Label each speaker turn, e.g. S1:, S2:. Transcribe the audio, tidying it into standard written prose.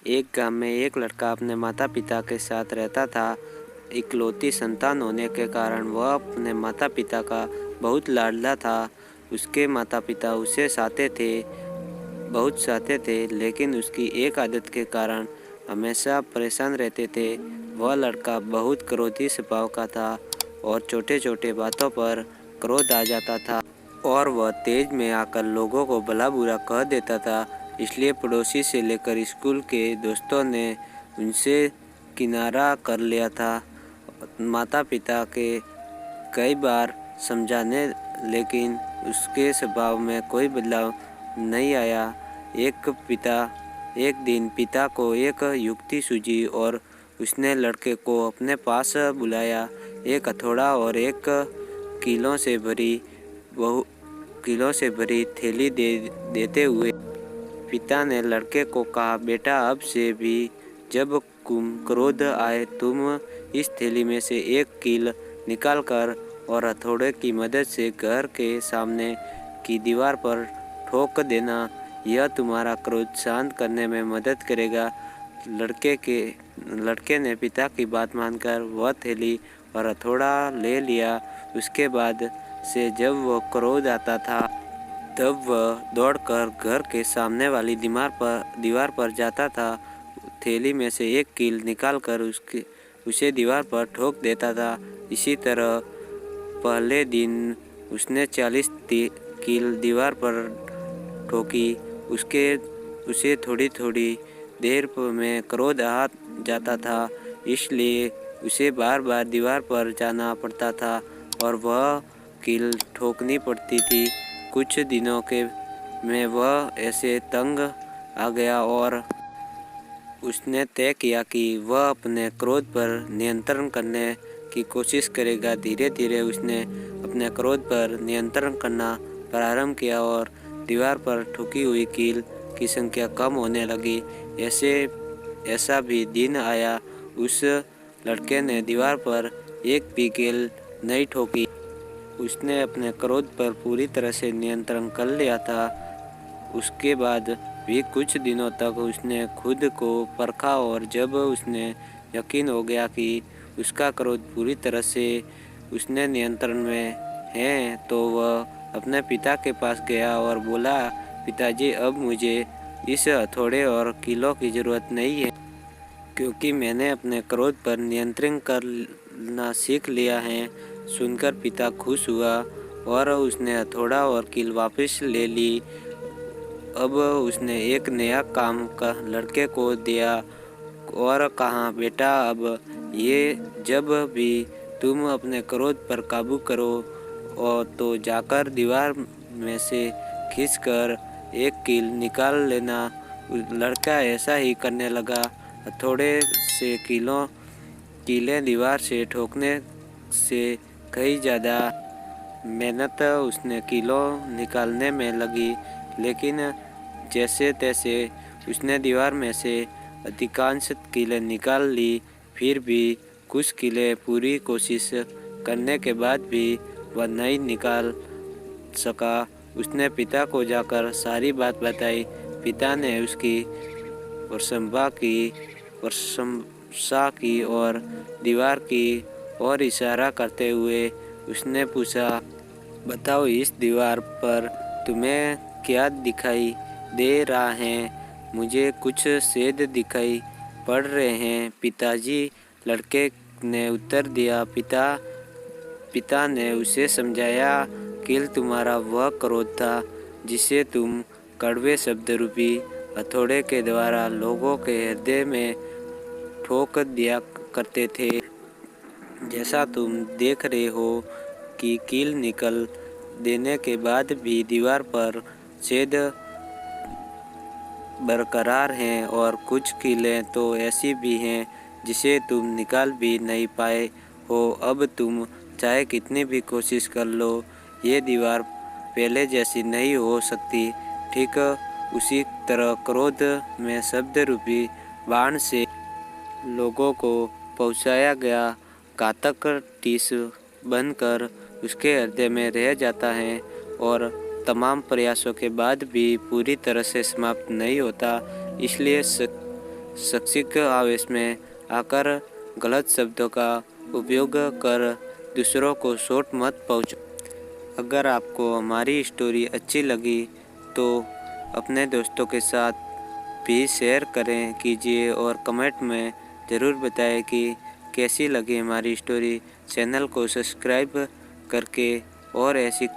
S1: एक गांव में एक लड़का अपने माता पिता के साथ रहता था। इकलौती संतान होने के कारण वह अपने माता पिता का बहुत लाडला था। उसके माता पिता उसे बहुत चाहते थे, लेकिन उसकी एक आदत के कारण हमेशा परेशान रहते थे। वह लड़का बहुत क्रोधी स्वभाव का था और छोटे छोटे बातों पर क्रोध आ जाता था और वह तेज में आकर लोगों को भला बुरा कह देता था। इसलिए पड़ोसी से लेकर स्कूल के दोस्तों ने उनसे किनारा कर लिया था। माता पिता के कई बार समझाने, लेकिन उसके स्वभाव में कोई बदलाव नहीं आया। एक दिन पिता को एक युक्ति सूझी और उसने लड़के को अपने पास बुलाया। एक हथौड़ा और एक कीलों से भरी थैली देते हुए पिता ने लड़के को कहा, बेटा, अब से भी जब क्रोध आए तुम इस थैली में से एक कील निकाल कर और हथौड़े की मदद से घर के सामने की दीवार पर ठोक देना। यह तुम्हारा क्रोध शांत करने में मदद करेगा। लड़के ने पिता की बात मानकर वह थैली और हथौड़ा ले लिया। उसके बाद से जब वह क्रोध आता था तब वह दौड़कर घर के सामने वाली दीवार पर जाता था। थैली में से एक कील निकालकर उसे दीवार पर ठोक देता था। इसी तरह पहले दिन उसने 40 कील दीवार पर ठोकी। उसे थोड़ी थोड़ी देर में क्रोध आ जाता था, इसलिए उसे बार बार दीवार पर जाना पड़ता था और वह कील ठोकनी पड़ती थी। कुछ दिनों में वह ऐसे तंग आ गया और उसने तय किया कि वह अपने क्रोध पर नियंत्रण करने की कोशिश करेगा। धीरे धीरे उसने अपने क्रोध पर नियंत्रण करना प्रारंभ किया और दीवार पर ठुकी हुई कील की संख्या कम होने लगी। ऐसा भी दिन आया, उस लड़के ने दीवार पर एक भी कील नहीं ठोकी। उसने अपने क्रोध पर पूरी तरह से नियंत्रण कर लिया था। उसके बाद भी कुछ दिनों तक उसने खुद को परखा और जब उसने यकीन हो गया कि उसका क्रोध पूरी तरह से उसने नियंत्रण में है, तो वह अपने पिता के पास गया और बोला, पिताजी, अब मुझे इस हथौड़े और कीलों की ज़रूरत नहीं है, क्योंकि मैंने अपने क्रोध पर नियंत्रण करना सीख लिया है। सुनकर पिता खुश हुआ और उसने हथौड़ा और कील वापस ले ली। अब उसने एक नया काम का लड़के को दिया और कहा, बेटा, अब ये जब भी तुम अपने क्रोध पर काबू करो तो जाकर दीवार में से खींचकर एक कील निकाल लेना। लड़का ऐसा ही करने लगा। हथौड़े से कीलें दीवार से ठोकने से कई ज़्यादा मेहनत उसने कीलों निकालने में लगी, लेकिन जैसे तैसे उसने दीवार में से अधिकांश कीलें निकाल ली। फिर भी कुछ कीलें पूरी कोशिश करने के बाद भी वह नहीं निकाल सका। उसने पिता को जाकर सारी बात बताई। पिता ने उसकी प्रशंसा की और दीवार की ओर इशारा करते हुए उसने पूछा, बताओ, इस दीवार पर तुम्हें क्या दिखाई दे रहा है? मुझे कुछ छेद दिखाई पड़ रहे हैं, पिताजी, लड़के ने उत्तर दिया। पिता ने उसे समझाया, कील तुम्हारा वह क्रोध था जिसे तुम कड़वे शब्द रूपी हथौड़े के द्वारा लोगों के हृदय में ठोक दिया करते थे। जैसा तुम देख रहे हो कि कील निकल देने के बाद भी दीवार पर छेद बरकरार हैं और कुछ कीलें तो ऐसी भी हैं जिसे तुम निकाल भी नहीं पाए हो। अब तुम चाहे कितनी भी कोशिश कर लो, ये दीवार पहले जैसी नहीं हो सकती। ठीक उसी तरह क्रोध में शब्द रूपी बाण से लोगों को पहुंचाया गया घातक टीस बनकर उसके हृदय में रह जाता है और तमाम प्रयासों के बाद भी पूरी तरह से समाप्त नहीं होता। इसलिए शैक्षिक आवेश में आकर गलत शब्दों का उपयोग कर दूसरों को चोट मत पहुंचाओ। अगर आपको हमारी स्टोरी अच्छी लगी तो अपने दोस्तों के साथ भी शेयर करें कीजिए और कमेंट में ज़रूर बताएं कि कैसी लगी हमारी स्टोरी। चैनल को सब्सक्राइब करके और ऐसी